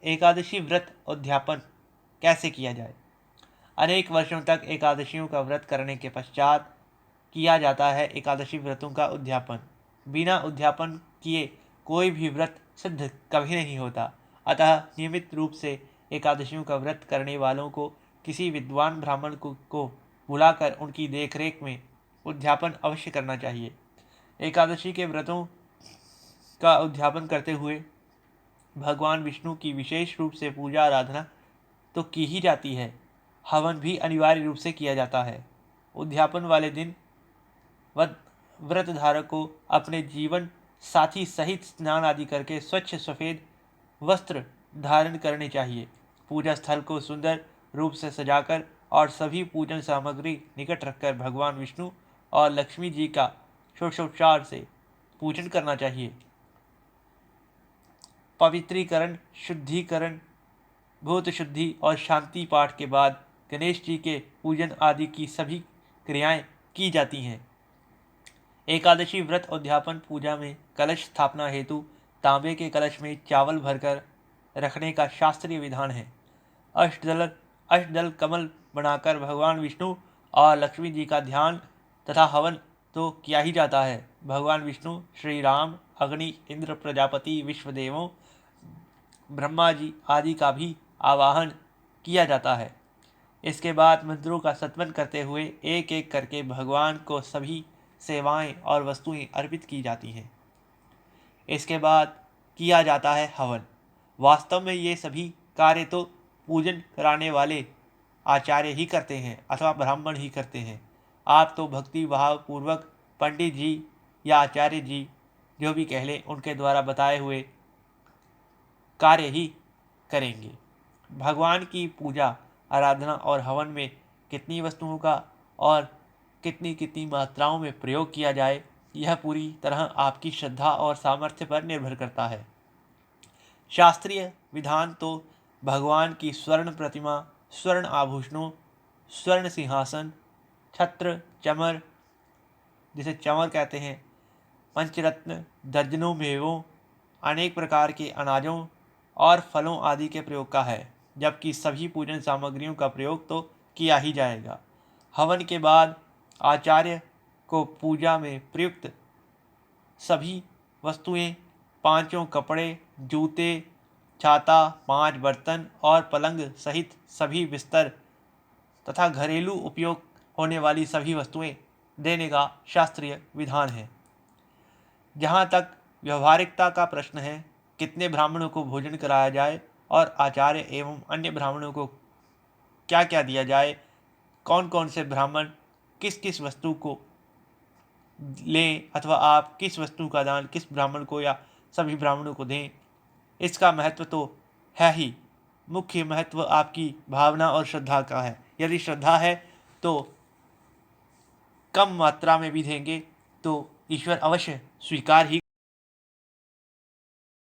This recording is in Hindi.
एकादशी व्रत उद्यापन कैसे किया जाए। अनेक वर्षों तक एकादशियों का व्रत करने के पश्चात किया जाता है एकादशी व्रतों का उद्यापन। बिना उद्यापन किए कोई भी व्रत सिद्ध कभी नहीं होता। अतः नियमित रूप से एकादशियों का व्रत करने वालों को किसी विद्वान ब्राह्मण को बुलाकर उनकी देखरेख में उद्यापन अवश्य करना चाहिए। एकादशी के व्रतों का उद्यापन करते हुए भगवान विष्णु की विशेष रूप से पूजा आराधना तो की ही जाती है, हवन भी अनिवार्य रूप से किया जाता है। उद्यापन वाले दिन व्रतधारक को अपने जीवन साथी सहित स्नान आदि करके स्वच्छ सफ़ेद वस्त्र धारण करने चाहिए। पूजा स्थल को सुंदर रूप से सजाकर और सभी पूजन सामग्री निकट रखकर भगवान विष्णु और लक्ष्मी जी का षोडशोपचार से पूजन करना चाहिए। पवित्रीकरण, शुद्धिकरण, भूत शुद्धि और शांति पाठ के बाद गणेश जी के पूजन आदि की सभी क्रियाएं की जाती हैं। एकादशी व्रत उद्यापन पूजा में कलश स्थापना हेतु तांबे के कलश में चावल भरकर रखने का शास्त्रीय विधान है। अष्टदल कमल बनाकर भगवान विष्णु और लक्ष्मी जी का ध्यान तथा हवन तो किया ही जाता है। भगवान विष्णु, श्री राम, अग्नि, इंद्र, प्रजापति, विश्वदेवों, ब्रह्मा जी आदि का भी आवाहन किया जाता है। इसके बाद मंत्रों का सत्वन करते हुए एक एक करके भगवान को सभी सेवाएं और वस्तुएं अर्पित की जाती हैं। इसके बाद किया जाता है हवन। वास्तव में ये सभी कार्य तो पूजन कराने वाले आचार्य ही करते हैं अथवा ब्राह्मण ही करते हैं। आप तो भक्ति भाव पूर्वक पंडित जी या आचार्य जी जो भी कह लें उनके द्वारा बताए हुए कार्य ही करेंगे। भगवान की पूजा आराधना और हवन में कितनी वस्तुओं का और कितनी कितनी मात्राओं में प्रयोग किया जाए, यह पूरी तरह आपकी श्रद्धा और सामर्थ्य पर निर्भर करता है। शास्त्रीय विधान तो भगवान की स्वर्ण प्रतिमा, स्वर्ण आभूषणों, स्वर्ण सिंहासन, छत्र, चमर जिसे चमर कहते हैं, पंचरत्न, दर्जनों मेवों, अनेक प्रकार के अनाजों और फलों आदि के प्रयोग का है, जबकि सभी पूजन सामग्रियों का प्रयोग तो किया ही जाएगा। हवन के बाद आचार्य को पूजा में प्रयुक्त सभी वस्तुएं, पांचों कपड़े, जूते, छाता, 5 बर्तन और पलंग सहित सभी बिस्तर तथा घरेलू उपयोग होने वाली सभी वस्तुएं देने का शास्त्रीय विधान है। जहाँ तक व्यवहारिकता का प्रश्न है, कितने ब्राह्मणों को भोजन कराया जाए और आचार्य एवं अन्य ब्राह्मणों को क्या क्या दिया जाए, कौन कौन से ब्राह्मण किस किस वस्तु को लें अथवा आप किस वस्तु का दान किस ब्राह्मण को या सभी ब्राह्मणों को दें, इसका महत्व तो है ही। मुख्य महत्व आपकी भावना और श्रद्धा का है। यदि श्रद्धा है तो कम मात्रा में भी देंगे तो ईश्वर अवश्य स्वीकार ही